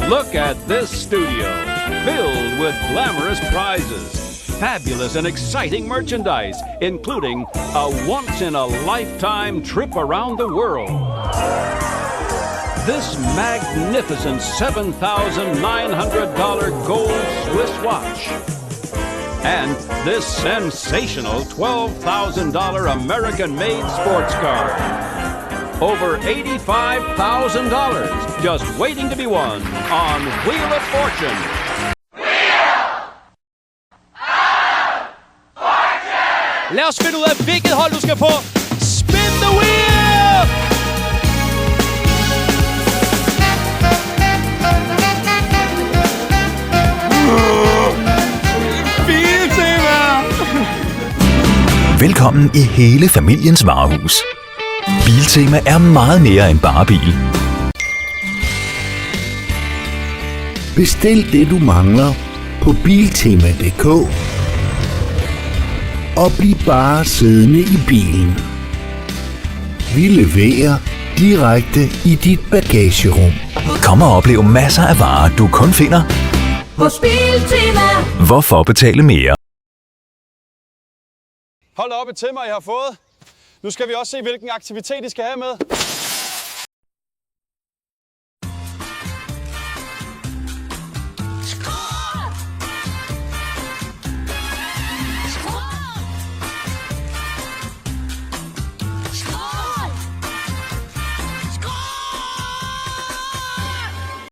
Look at this studio, filled with glamorous prizes, fabulous and exciting merchandise, including a once-in-a-lifetime trip around the world. This magnificent $7,900 gold Swiss watch. And this sensational $12,000 American-made sports car. Over $85,000 just waiting to be won on Wheel of Fortune. Lad os finde ud af, hvilket hold du skal på. Spin the wheel! Biltema! Velkommen i hele familiens varehus. Biltema er meget mere end bare bil. Bestil det du mangler på biltema.dk og bliv bare siddende i bilen. Vi leverer direkte i dit bagagerum. Kom og oplev masser af varer, du kun finder hos Biltema. Hvorfor betale mere? Hold op et til mig, I har fået. Nu skal vi også se, hvilken aktivitet I skal have med.